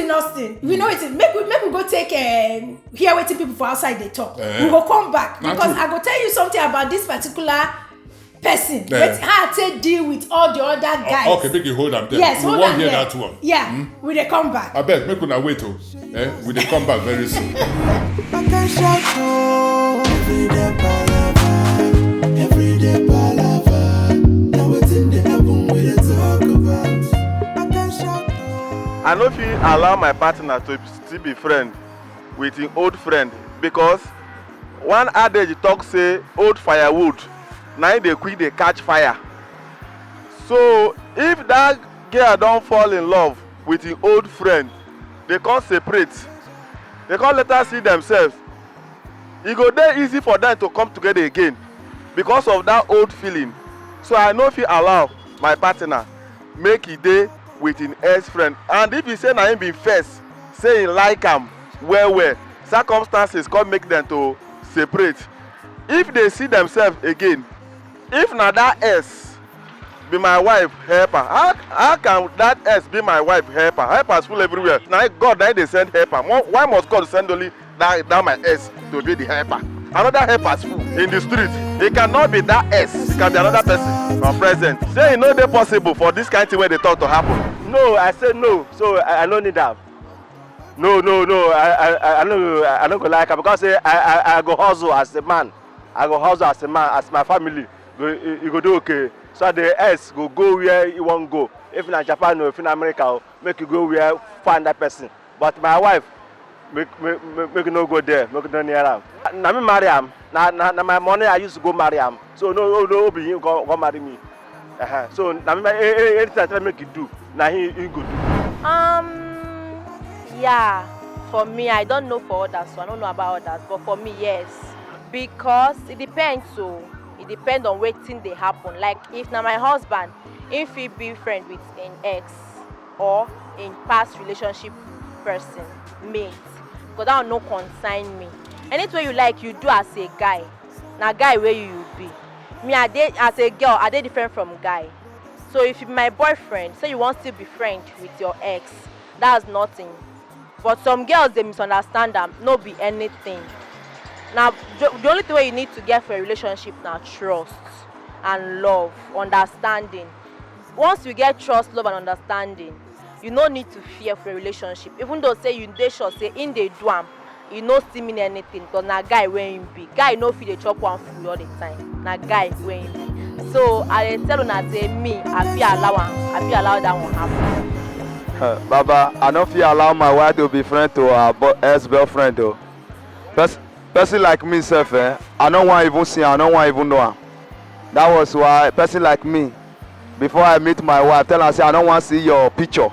Austin. We know it. Make we go take hear wetin people for outside they talk. We go come back because I go tell you something about this particular person. How I take deal with all the other guys. Okay, make you hold am there. Yes, we won't hear that one. Yeah, we dey come back. Abeg, make una wait oh. We dey come back very soon. I can shout everyday palava, everyday palava. Now it's in the album we dey talk about. I can shout. I no fit allow my partner to still be friend with him old friend because one adage talk say old firewood na dey quick dey catch fire. So if that girl don fall in love with him old friend, they can't separate. They can't later see themselves. E go dey easy for them to come together again because of that old feeling. So I no fit allow my partner make e dey with him ex-friend. And if he say na him be first, say he like am well, circumstances come make them to separate. If they see themselves again, if na that ex be my wife helper, how can that ex be my wife helper? Helpers full everywhere. Now God na dey send helper. Why must God send only that my ex to be the helper? Another helpers full in the street. It cannot be that ex. It can be another person or present. Say e no dey possible for this kind of thing wey dey talk to happen. No, I said no. So I don't need that. No. I don't go like her because I go hustle as a man. I go hustle as a man, as my family. You go do okay. So the ex go where you want go. If in Japan or if in America, make you go where find that person. But my wife, make you no go there. Make you no near her. Na me marry am. Na my money I used to go marry am. So no be him go marry me. So na me anything I make you do. Now he good. Yeah, for me, I don't know for others, so I don't know about others, but for me, yes. Because it depends, so it depends on wetin dey happen. Like if na my husband, if he be friend with an ex or in past relationship person, mate, because that no concern me. Anything you like, you do as a guy. Na guy where you be. Me, as a girl, I dey different from guy. So if my boyfriend say you want to be friend with your ex, that's nothing. But some girls they misunderstand them, no be anything. Now the only thing you need to get for a relationship now trust and love, understanding. Once you get trust, love and understanding, you no need to fear for a relationship. Even though say you dey sure say in dey do am, you no still mean anything because na guy wey him be. Guy no fit dey chop one food all the time. Na guy wey him be. So I dey tell una say me, I fit allow that one happen. Baba, I don't feel allow my wife to be friend to her ex-girlfriend though. Person like me, self, I don't want even see her, I don't want even know her. That was why person like me, before I meet my wife, tell her say I don't want to see your picture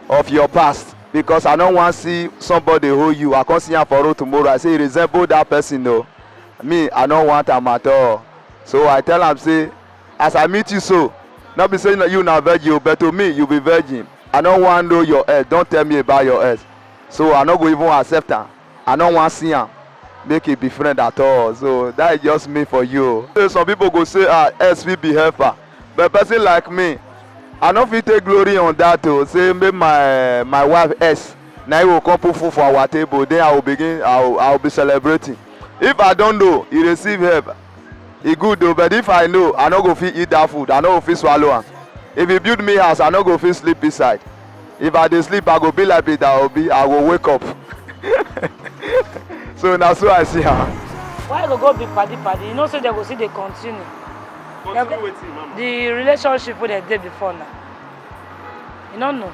of your past because I don't want to see somebody hold you. I can't see her for road tomorrow. I say resemble that person though. Me, I don't want her at all. So I tell her say, as I meet you so, not be saying that you not virgin, but to me you be virgin. I don't want to know your ex. Don't tell me about your ex. So I don't go even accept her. I don't want to see her. Make it be friend at all. So that is just me for you. Some people go say, ex will be helper. But a person like me, I don't feel take glory on that too. Say maybe my wife ex. Now he will come put food for our table. Then I will be celebrating. If I don't know, he receive help. He good though. But if I know, I don't go fit eat that food. I don't go fit swallow am. If he build me house, I no go fit sleep inside. If I dey sleep, I go be like it. I go wake up. So now so I see her. Why go be paddy? You know, so they go see they continue. The relationship with they did before now. You don't know.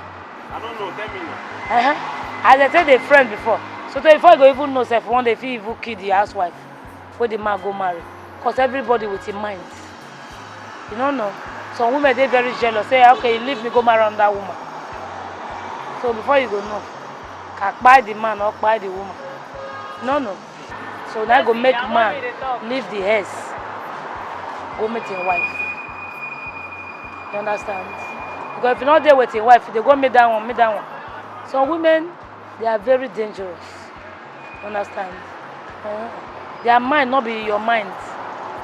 I don't know. Tell me now. As I said, they friend before. So before you go even know, if one day if you even kill the housewife, where the man go marry, cause everybody with in mind. You don't know. Some women they very jealous. Say, okay, you leave me, go marry that woman. So before you go know, can buy the man or buy the woman. No. So now go make man leave the house, go meet his wife. You understand? Because if you're not there with your wife, they go meet that one. Some women, they are very dangerous. You understand? Their mind not be your mind.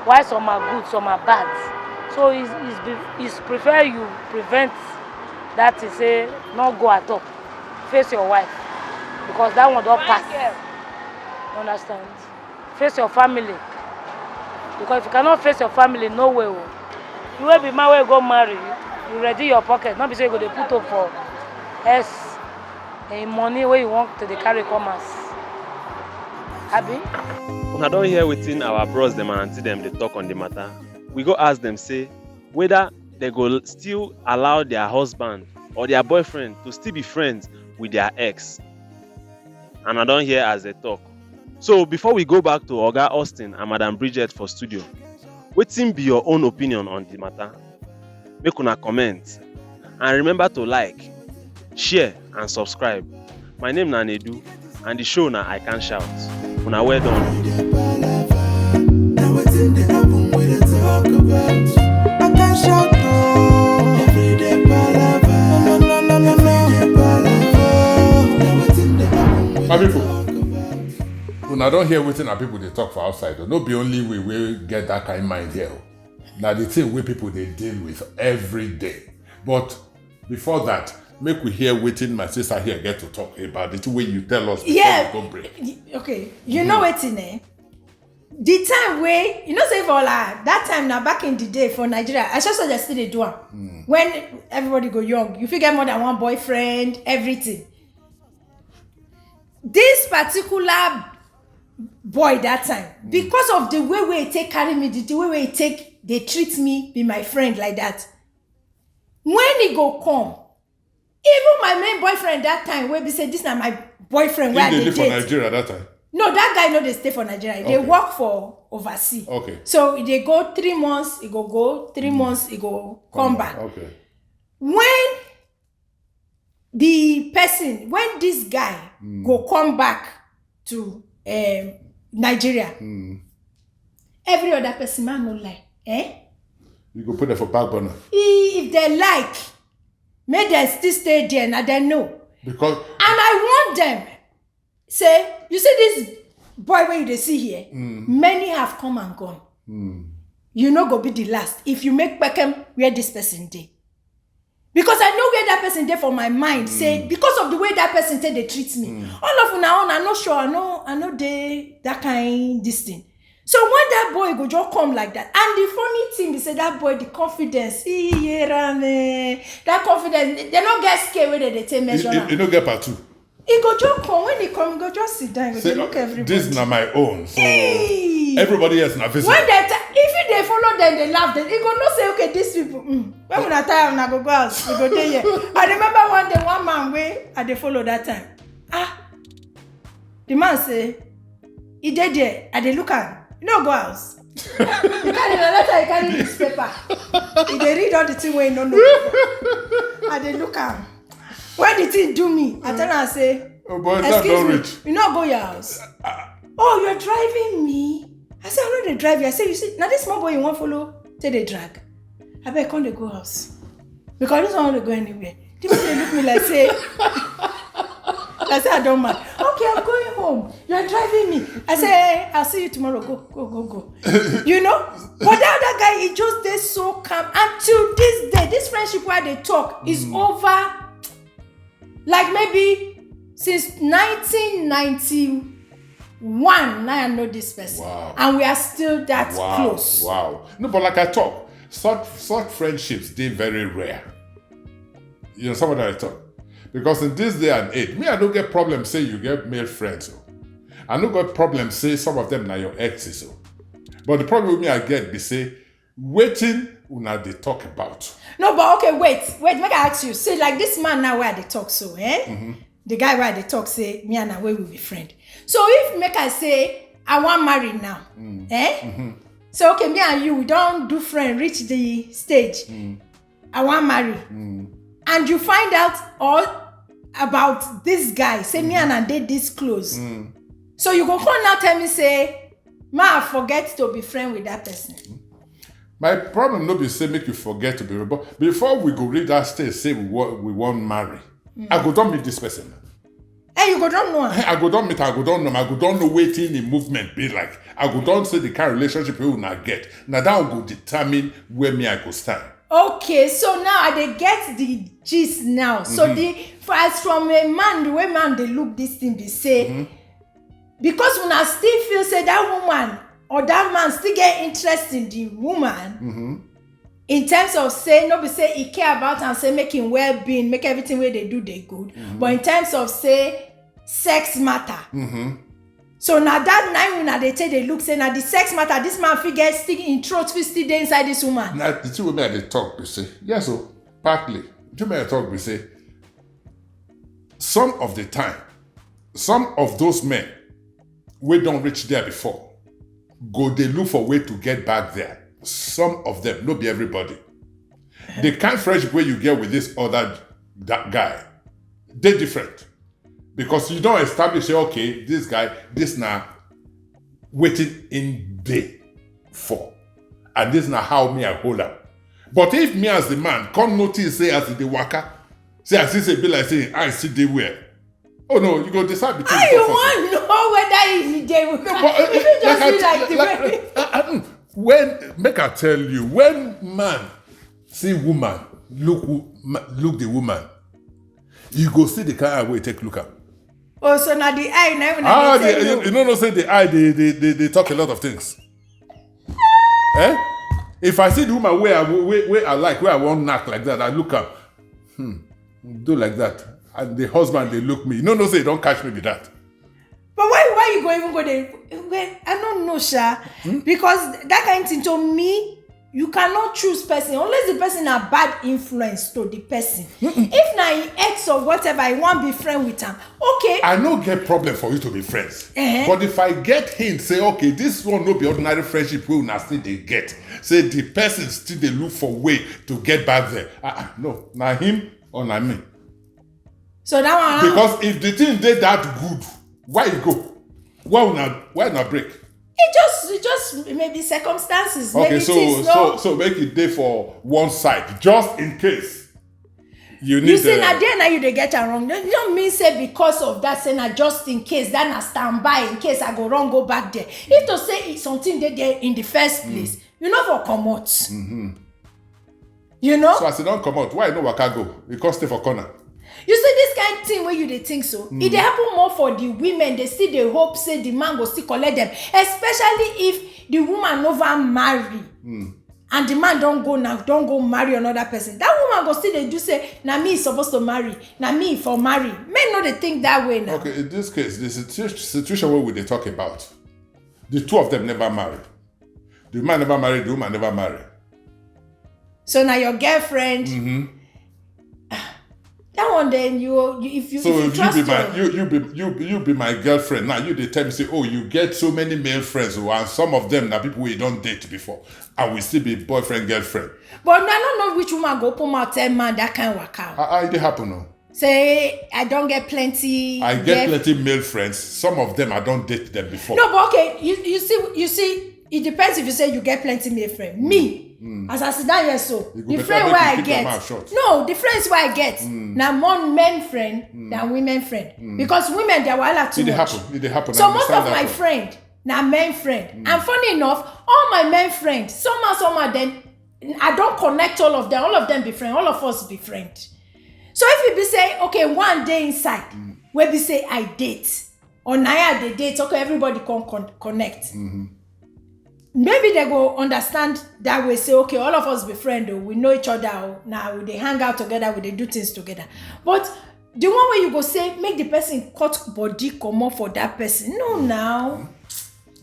Why some are good, some are bad. So it's prefer you prevent that to say not go at all face your wife because that one don't pass. You understand? Face your family. Because if you cannot face your family, no way. You will be man where you go marry. You ready your pocket. Not be say you go to put up for S and money where you want to the carry commerce. Abi? When I don't hear within our bros them and auntie them they talk on the matter, we go ask them say whether they go still allow their husband or their boyfriend to still be friends with their ex. And I don't hear as they talk. So before we go back to Oga Austin and Madam Bridget for studio, wetin be your own opinion on the matter? Make una comment. And remember to like, share and subscribe. My name na Nedu and the show na I Cant Shout. Una well done. Now it's in the album we dey talk about. I can shout no. Everyday palaver. No. Everyday palaver. Now it's in the album. My people, una don't hear wetin our people they talk for outside. No be only we will get that kind of mind here. Now the thing we people they deal with every day. But before that, make we hear wetin my sister here get to talk about the way you tell us before we go break. Okay, you know wetin the time wey you know say for that time now back in the day for Nigeria, I just saw they still dey do am. When everybody go young, you fit get more than one boyfriend, everything. This particular boy that time, because of the way he take carry me, the way he take they treat me, be my friend like that. When he go come, even my main boyfriend that time, where be say this na my boyfriend where They they live for date. Nigeria that time. No, that guy no dey stay for Nigeria. They Okay. work for overseas. Okay. So they go 3 months, he go 3 months, he go come back. Okay. When this guy go come back to Nigeria, every other person man no like. You go put them for back burner. If they like, make them still stay there and they know. Because And I want them. Say, you see this boy where you see here, many have come and gone. You know go be the last. If you make Beckham where this person dey. Because I know where that person dey for my mind. Say, because of the way that person they treat me. All of now, I'm not sure, I know they that kind this thing. So when that boy go just come like that, and the funny thing is say that boy, the confidence, that confidence, they don't get scared when they take measure. you don't get part two. He go just come, when he come, he go just sit down, he go Say, dey look everybody. this is not my own. So Hey. everybody else na visit. When if they follow them, they laugh, then he go not say, okay, these people, when I tire, I go out, we go there here. I remember one day, one man way, I they follow that time. The man say, he did there, I they look at, you know, go house. He carry the letter, he carry this paper. He they read all the thing where he don't know. I they look at him. When the thing do me, I tell her, I say, Oh boy, that excuse don't me, reach. you not go your house. Oh, you're driving me? I said, I know they drive you. I said, you see, now this small boy you want follow, take the drag. Abeg, come they go house. Because this one want to go anywhere. The man they look me like say, I said, I don't mind. Okay, I'm going home. You're driving me. I said, hey, I'll see you tomorrow. Go. You know? But the other guy, he just did so calm. Until this day, this friendship where they talk is over. Like maybe since 1991, now I know this person. Wow. And we are still that close. Wow. No, but like I talk, such friendships, they very rare. You know, some of that I talk. Because in this day and age, me, I don't get problem say you get male friends. So. I don't get problem say some of them are your exes. So. But the problem with me I get be say, waiting una they talk about. No, but okay, wait, make I ask you. Say like this man now where they talk so, The guy where they talk say, me and Away will be friend. So if make I say, I want marry now, So okay, me and you, we don't do friend, reach the stage. I want marry. And you find out all about this guy, say me and I did this close. So you go come now tell me, say, ma, I forget to be friend with that person. My problem no be say make you forget to be but before we go reach that stage, say we want marry. I go don't meet this person. Hey, you go don't know. I go don't meet, I go don't know. I go don't know waiting the movement be like. I go don't say the kind of relationship we will not get. Now that will go determine where me I go stand. Okay, so now I dey get the gist now. So as from a man, the way man they look this thing, they say, because when I still feel say that woman or that man still get interest in the woman, in terms of say, no be say he care about and say make him well-being, make everything where they do they good. But in terms of say sex matter. So now that night when they take they look, say now the sex matter, this man figure still in throat, still there inside this woman. Now the two women they talk, they say, yes, so partly. The two men talk, they say, some of the time, some of those men we don't reach there before, go they look for way to get back there. Some of them, not be everybody. The kind of friendship where you get with this other that guy, they're different. Because you don't establish, say, okay, this guy, this now, waiting in day for. And this now how me I hold up. But if me as the man, come notice, say, as the waka, say, as he say, be like saying, I see they where. Oh no, you go decide between you want to know whether he dey with if you just be like the way. When, make I tell you, when man see woman, look the woman, you go see the kind of way take look at. Oh, so now the eye now. You know, say the eye, they talk a lot of things. Eh? If I see the woman where I like, where I want knock like that, I look up. Do like that. And the husband, they look me. No, say don't catch me with that. But why you go even go there? I don't know, Sha. Because that kind of thing to me, you cannot choose person unless the person a bad influence to the person. If now he ex or whatever, I want be friend with him. Okay. I no get problem for you to be friends. But if I get hint, say, okay, this one no be ordinary friendship we will still they get. Say the person still they look for way to get back there. No, now him or not me. So that one. Because if the thing did that good, why you go? Why not break? It just maybe circumstances. Okay, maybe so make it there for one side, just in case. You see, now there now you they get it wrong. You don't mean say because of that, say now just in case, that na stand by in case I go wrong, go back there. If to say it's something they there in the first place, you know for come out. You know? So as you don't come out, why no waka go? You can't stay for corner. You see this kind of thing where you they think so. It dey happen more for the women. They still they hope say the man go still collect them. Especially if the woman never marry. And the man don't go marry another person. That woman go still they do say, na me is supposed to marry. Na me for marry. Men no they think that way now. Okay, in this case, the situation where we they talk about, the two of them never married. The man never married, the woman never married. So now your girlfriend. That one then if you trust you be my girlfriend. Now you they tell me say, oh, you get so many male friends, and some of them are people we don't date before, and we still be boyfriend girlfriend. But I don't know which woman go open mouth tell man that kind of work out. It happen no. Say I don't get plenty. I get plenty male friends. Some of them I don't date them before. No, but okay, you see. It depends if you say you get plenty male friends. Me. As I sit down here, so the friend where I get, no, the friends where I get, now more men friend than women friend, because women they are wild too much. It happen. So most of my friend now men friend, and funny enough, all my men friends, somehow then I don't connect all of them. All of them be friend. All of us be friend. So if you be say okay, one day inside, where we say I date or now they date, okay, everybody can connect. Maybe they go understand that way, say, okay, all of us be friends, we know each other, now they hang out together, they do things together. But the one where you go say, make the person cut body come up for that person. No, now.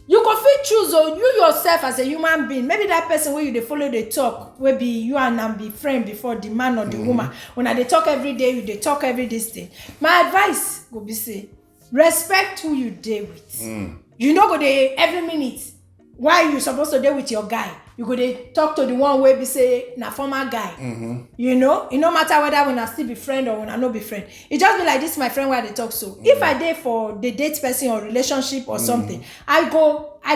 You can feel choose, or you yourself as a human being, maybe that person where you they follow the talk, where be you and them be friend before the man or the woman. When they talk every day, you they talk every this thing. My advice go be say, respect who you deal with. You know go there every minute. Why you supposed to deal with your guy? You go dey talk to the one where be say na former guy. You know, it no matter whether when I still be friend or when I no be friend. It just be like this my friend where they talk so. If I dey for the date person or relationship or something, I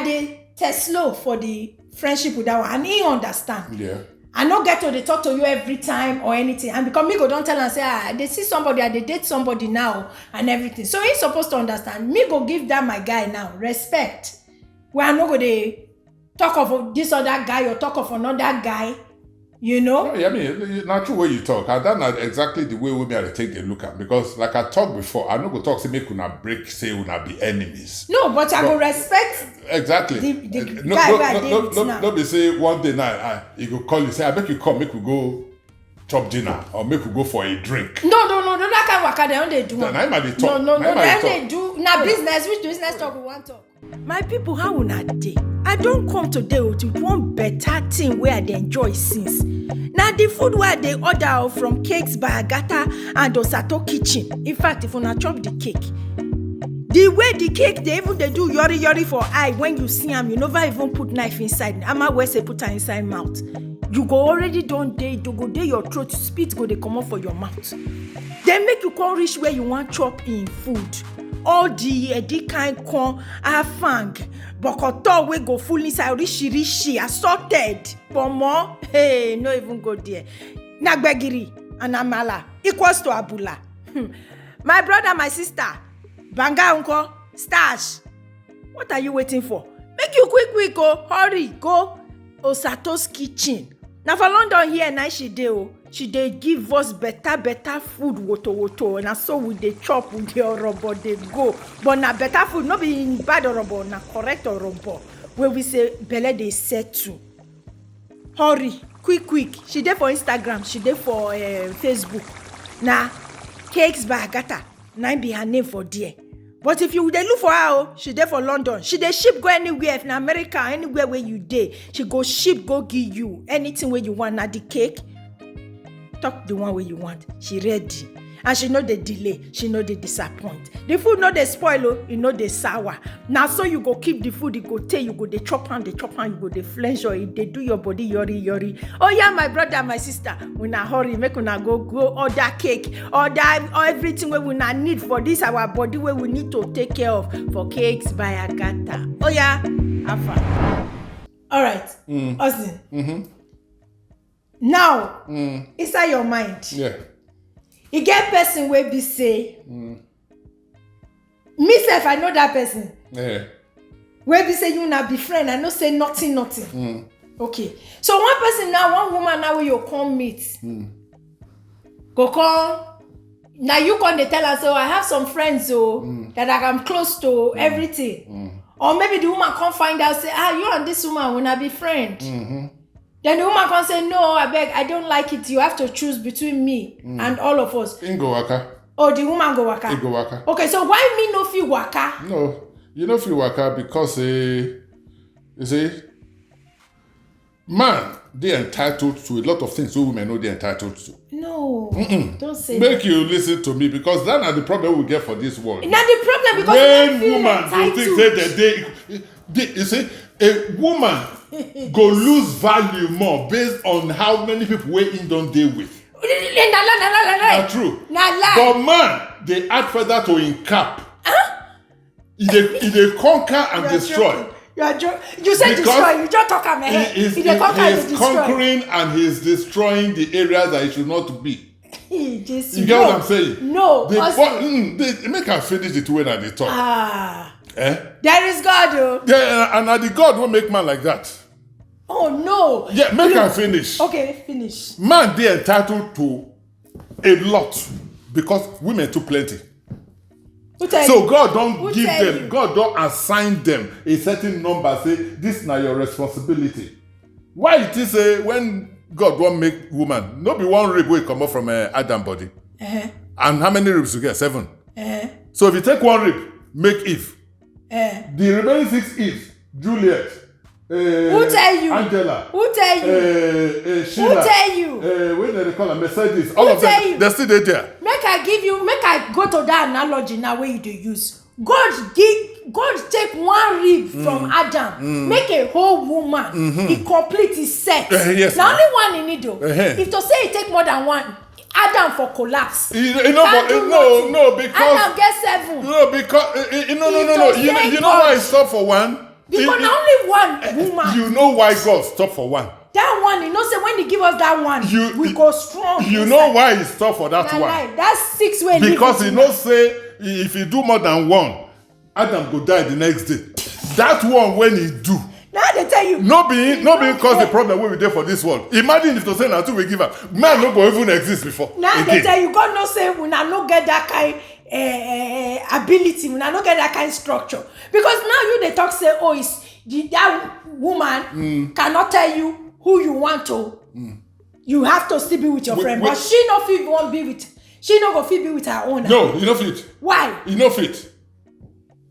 dey test slow for the friendship with that one, and he understand. Yeah. I no get to dey talk to you every time or anything, and because me go don't tell and say they see somebody, they date somebody now and everything. So he's supposed to understand. Me go give that my guy now respect. Where I'm not going to talk of this other guy or talk of another guy, You know? I mean, not true way you talk. And that's not exactly the way women are take a look at. Because like I talked before, I no go talk say make una break, say una be enemies. No, but I go respect exactly. the guy where I dey with now. No be say one day now he go call you say I beg you come make we go chop dinner or make we go for a drink. No, that kind of waka they only do. Now I dey talk. No, they only do. Now business, which business talk we want talk? My people, how una dey? I don come today with one better thing wey I dey enjoy since. Na the food wey I dey order from Cakes by Agatha and Osato Kitchen. In fact, if una chop the cake, the way the cake dey even dey do yori for eye when you see am, you never even put knife inside. Ama wey say put am inside mouth. You go already don dey, you go dey your throat, spit go dey comot for your mouth. Then make you come reach where you wan chop in food. All the kind corn, afang, bokoto wey go full inside rishi, assorted, pomo, hey, no even go there. Nagbegiri and amala equals to abula. My brother, my sister, banga unko, stash. What are you waiting for? Make you quick, go, hurry, go. Osato's Kitchen. Now for London here, now she dey give us better food woto and so we dey chop with the orobo dey go. But na better food, no be bad orobo, na correct orobo. Where we say belle dey settle. Hurry, quick. She dey for Instagram, she dey for Facebook. Na Cakes by Agatha, na be her name for there. But if you dey look for her, she dey for London. She dey ship go anywhere. If na America, anywhere where you dey, she go ship go give you anything where you want. Na the cake, talk the one where you want. She ready, and she no dey delay. She no dey disappoint. The food no dey spoil, e no dey sour. Na so you go keep the food. You go take, you go dey chop am. You go dey flensh or dey do your body yori. Oh yeah, my brother, my sister, una hurry, make una go order cake, order everything wey una need for this our body wey we need to take care of for Cakes by Agatha. Oh yeah, have fun. All right, Austin. Mm-hmm. Now, inside your mind, Yeah. you get person wey be say, me sef I know that person. Yeah. Wey be say you na be friend, I know say nothing. Okay. So one person now, one woman now wey you come meet. Go come. Now you come dey tell her, so I have some friends that I'm close to everything. Or maybe the woman come find out, say, you and this woman will not be friend. Then the woman can say, no, Abeg, I don't like it. You have to choose between me and all of us. Go waka. Oh, the woman go waka. Go waka. Okay, so why me no fit waka? No, you know feel waka because you see, man, they entitled to a lot of things so women know they're entitled to. No, don't say Make that. you listen to me because that's not the problem we get for this world. Now the problem because When feel woman go entitled. think say they you see, a woman go lose value more based on how many people wey in don't deal with. Na True. lie. But man, they add further to in cap. They conquer and destroy. You are you said Because destroy. You just talk about He's conquering and he's destroying the areas that it should not be. You get what I'm saying? No. They make her finish the two way that they talk. There is God, though. Yeah, and the God will make man like that. Oh no. Yeah, make her finish. Okay, finish. Man, they entitled to a lot because women too plenty. So God don't give them, God don't assign them a certain number, say, this now your responsibility. Why it is when God won't make woman, no be one rib will come up from Adam body. And how many ribs you get? 7. So if you take one rib, make Eve. The remaining 6 Eves, Juliet, who tell you? Angela. Who tell you? Sheila. Who tell you? What do they call her? Mercedes. All of them. They're still there. Make I go to that analogy now where you do use. God take one rib from Adam, make a whole woman. He complete his set. Yes. Now only one in need though. If to say it take more than one, Adam for collapse. No, because Adam get 7. No, because no. You know why it stop for one? Because only one woman. You know why God stop for one? That one, you know, say when he give us that one, we go strong. You know why he stop for that one? Like, that's 6 way. Because he know say if you do more than one, Adam go die the next day. That one when he do, Now they tell you. No being cause the problem wey we dey for this world. Imagine if to say na two we give am, man no go even exist before. Now they tell you, God no say una no get that kind ability, una no get that kind structure. Because now you they talk say, oh, it's that woman cannot tell you who you want to. You have to still be with your friend, but she no fit won't be with. She no go fit be with her own. No, you no fit. Why? You no fit.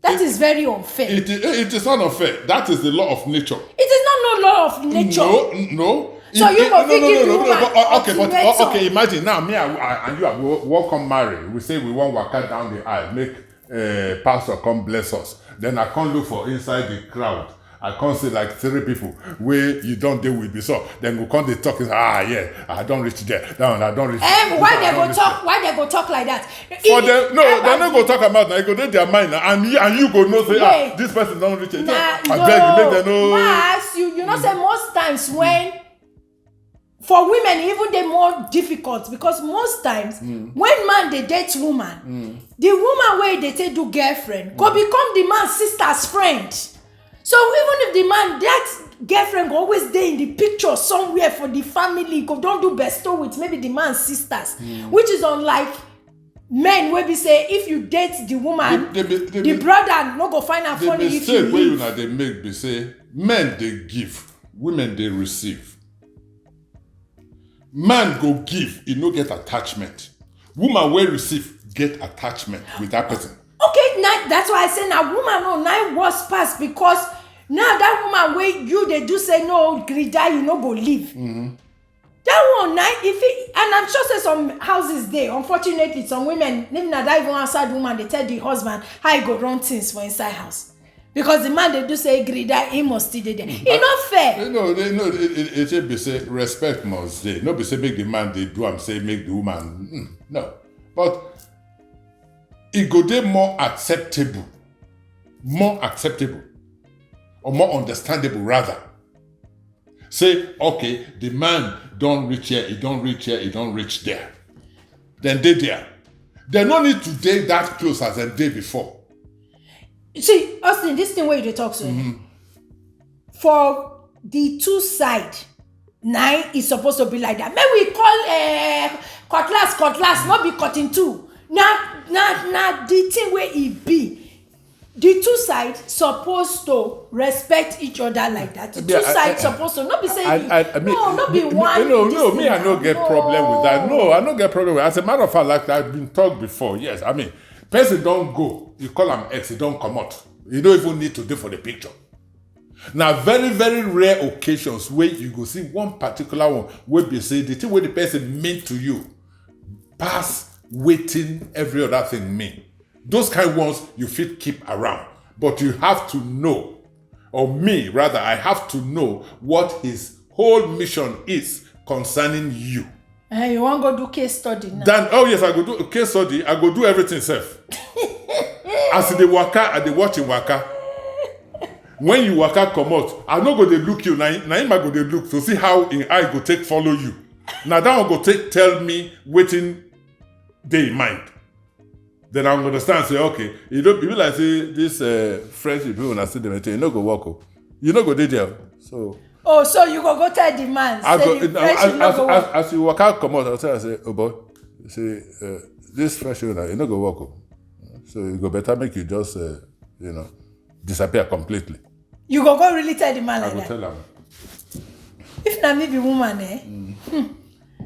That is very unfair. It is not unfair. That is the law of nature. It is not no law of nature. No. So you go give the woman Okay. Imagine now, me and you will come marry. We say we want waka down the aisle, make pastor come bless us. Then I can't look for inside the crowd. I can't see like 3 people where you don't deal with before. Then we come they talk. I don't reach there. No, I don't reach. Why they go talk? Why they go talk like that? For them, no, they're not go talk about now. You go their mind now, and you go know say this person don't reach it. Abeg, make them know. Mas, you know say most times when for women even they more difficult because most times when man they date woman, the woman where they say do girlfriend go become the man's sister's friend. So even if the man, that girlfriend go always there in the picture somewhere for the family, go don't do bestow with maybe the man's sisters, which is unlike men where we say if you date the woman, the brother no go find her funny if you leave. The mistake where they make be say men they give, women they receive. Man go give, he no get attachment. Woman will receive, get attachment with that person. Okay, now that's why I say now woman now was past because now that woman where you they do say no grida you no go leave. That one now and I'm sure say some houses there unfortunately some women even that even outside woman they tell the husband how he go run things for inside house because the man they do say grida he must stay there. It's not fair. It should be say respect must dey. No be say make the man they do am say make the woman no, but. It go dey more acceptable, or more understandable rather. Say, okay, the man don't reach here, he don't reach here, he don't reach there. Then they there. They no need to date that close as they did before. See, Austin, this thing where you talk so for the two side, now is supposed to be like that. Maybe we call cutlass, not be cutting two. Now the thing where it be, the two sides supposed to respect each other like that. The two sides supposed to not be saying not be one. No, me I no get problem with that. No, I no get problem with that. As a matter of fact, like I've been talked before. Yes, I mean, person don't go. You call him ex, he don't come out. You don't even need to do for the picture. Now, very, very rare occasions where you go see one particular one where they say the thing where the person meant to you pass waiting every other thing mean. Those kind of ones you fit keep around. But you have to know, or me rather, I have to know what his whole mission is concerning you. You want to go do case study now? Then, oh yes, I go do a case study. I go do everything self. As they waka, and they watch him waka. When you waka come out, I no go dey look you. Now him I go dey look to see how in eye go take follow you. Now that one go take tell me waiting dey in mind. Then I'm going to stand and say, okay, you don't be like say this friendship people when I see them, you no go walk, you no go dey there. So. Oh, so you go tell the man. As you walk out, come out, I say, oh boy, say this friendship you no go walk. So you go better make you just disappear completely. You go really tell the man like that? I go tell him. If na me be woman,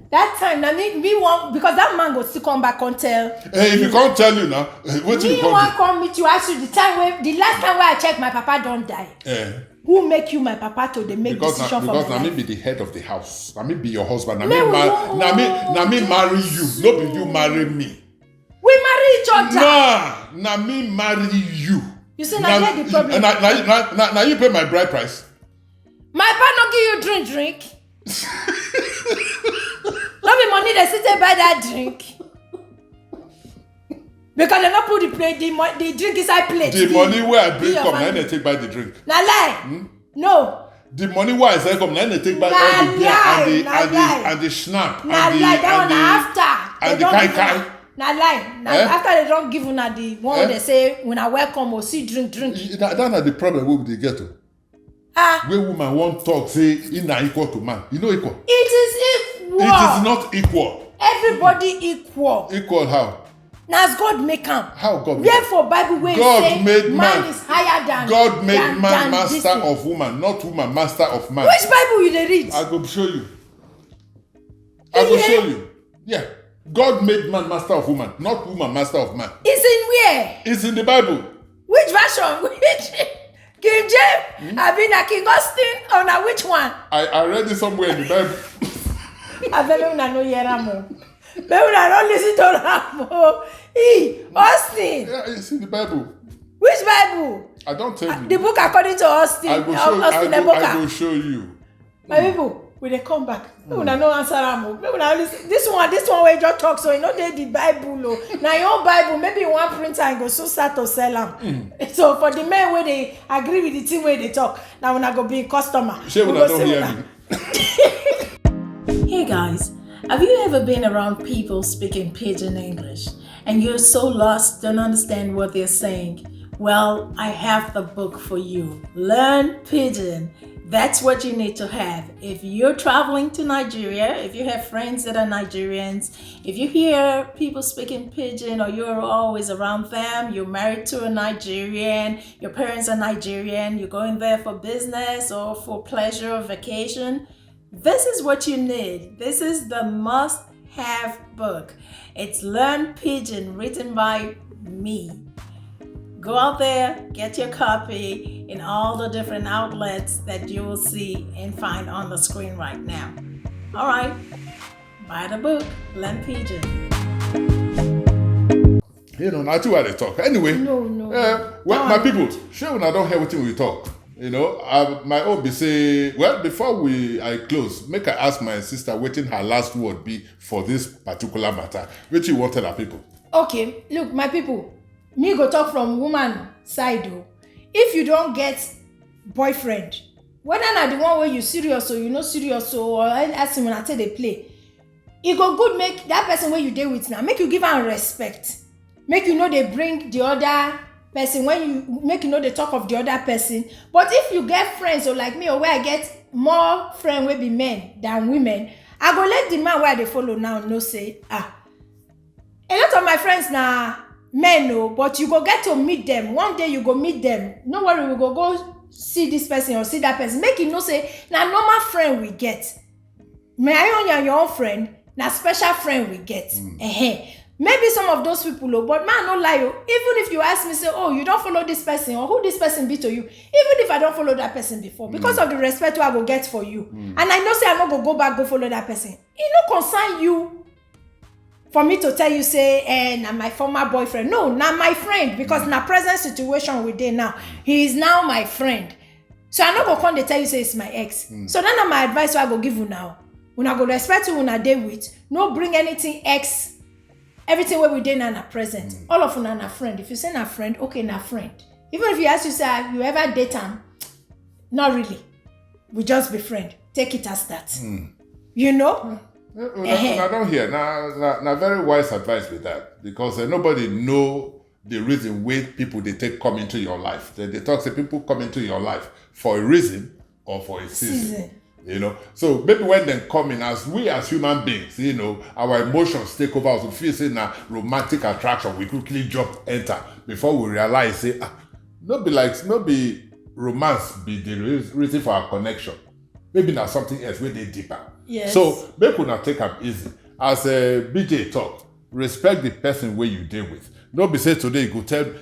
that time na me want because that man go still come back and tell. If he can't tell you now, what you want come meet you ask you the last time where I check my papa don't die. Who make you my papa to make decision for my life? Because na me be the head of the house. Na me be your husband. Na me marry you. No be you marry me. We marry each other. Na me marry you. You see, now get the problem. Now you pay my bride price. My papa no give you drink. No be money they sit there buy that drink. Because they not put the drink inside plate. The money where I bring come, now they take buy the drink. Na lie. No. The money where I say come, now they take buy all the beer and the schnapp. Na lie. That one after. And the kai. Na lie. After they don't give una the one they say when I welcome or see drink. That's not the problem we will get to. Where woman won't talk, say, in equal to man. You know equal? It is equal. It is not equal. Everybody equal. Equal how? Now as God make am. How God make Therefore, Bible where God say made man man is higher than God made than, man than master of woman, not woman master of man. Which Bible you dey read? I go show you. I go show you. Yeah. God made man master of woman, not woman master of man. It's in where? It's in the Bible. Which version? Which King James? I mean, King Austin, or na which one? I read it somewhere in the Bible. I tell you, una no hear am o. Maybe una no listen to am o. Austin. Yeah, it's in the Bible. Which Bible? I don't tell you. The book according to Austin. I will show you. My people, we dey come back. Maybe una no answer am o. Maybe una listen. This one wey just talk so e no dey the Bible o. Na your own Bible, maybe you wan print am go so start to sell am. So for the men wey dey agree with the thing wey dey talk, na una go be customer. Shey una don hear me. Hey guys, have you ever been around people speaking Pidgin English and you're so lost, don't understand what they're saying? Well, I have the book for you. Learn Pidgin. That's what you need to have. If you're traveling to Nigeria, if you have friends that are Nigerians, if you hear people speaking Pidgin or you're always around them, you're married to a Nigerian, your parents are Nigerian, you're going there for business or for pleasure or vacation, this is what you need. This is the must-have book. It's Learn Pidgin, written by me. Go out there, get your copy in all the different outlets that you will see and find on the screen right now. All right, buy the book, Learn Pidgin. You know, not too what they talk. Anyway, No. Well, my people, sure when I don't hear what we talk. You know, my own be say, well, before I close, make I ask my sister waiting her last word be for this particular matter, which you want to tell her people. Okay, look, my people, me go talk from woman side though. If you don't get boyfriend, whether na the one where you serious or you no serious or ask him when I tell they play, it go good make that person where you dey with now, make you give am respect. Make you know they bring the other person when you make you know the talk of the other person. But if you get friends or like me or where I get more friends will be men than women, I go let the man where they follow now know say a lot of my friends na men no, but you go get to meet them one day. You go meet them, no worry, we go see this person or see that person, make you know say na normal friend we get. May I own your own friend, na special friend we get. Maybe some of those people, but man, no lie. Even if you ask me, say, oh, you don't follow this person or who this person be to you, even if I don't follow that person before, because of the respect I go get for you, and I know say I'm not go back go follow that person, it no concern you for me to tell you say, na my former boyfriend. No, na my friend, because na present situation we dey now, he is now my friend. So I no go come dey tell you say it's my ex. So that na my advice I go give you now. When I go respect you, when I dey with, no bring anything ex. Everything where we dey now na present. All of una na friend. If you say na friend, okay, na friend. Even if you ask you say you ever date am, not really. We just be friend. Take it as that. You know? I don't hear. Now, very wise advice with that, because nobody know the reason why people they take come into your life. They talk say people come into your life for a reason or for a season. You know, so maybe when they come in, as we as human beings, you know, our emotions take over us. We feel say na romantic attraction, we quickly jump enter before we realize say not be romance be the reason for our connection. Maybe not something else where they deeper. Yes. So make una take them easy. As BJ talk, respect the person where you deal with. Don't be say today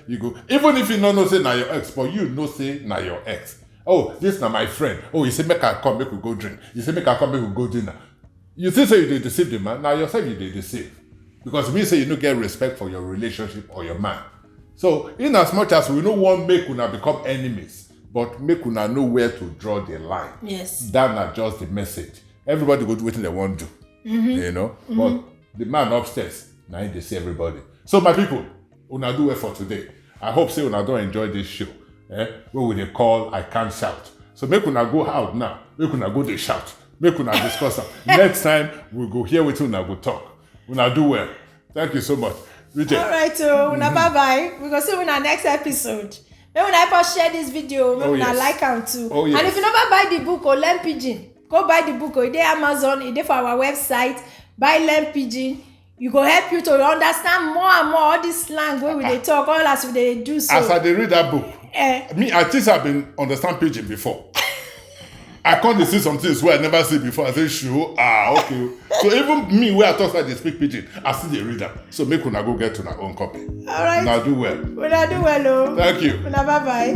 you go even if you don't know say na your ex, but you know say na your ex. Oh, this na my friend. Oh, you say make I come, make we go drink. You say make I come, make we go dinner. You think say you dey deceive the man, now yourself you dey deceive. Because we say you don't get respect for your relationship or your man. So in as much as we no want make una become enemies, but make una know where to draw the line. Yes. That not just the message. Everybody go do what they want to do. You know? But the man upstairs, now they see everybody. So my people, una do it for today. I hope say una don't enjoy this show. What will they call I Cant Shout? So make una go out now. Make una go they shout. Make una discuss them. Next time we'll go here with una go talk. Una do well. Thank you so much. Bridget. All right, so una bye bye. We go see you in our next episode. When I first share this video, maybe I like am too. Oh, yes. And if you never buy the book or learn Pidgin, go buy the book or it's Amazon, it's for our website. Buy learn Pidgin. You go help you to understand more and more all this slang where they talk, all as they do so. As I read that book, me, I think I've been understand Pidgin before. I can't see some things where I never see before. I say, sure, okay. So even me, where I talk like they speak Pidgin, I still they read them. So make una go get to our own copy. All right. Now do well. Una do well, oh. Thank you. Una bye-bye.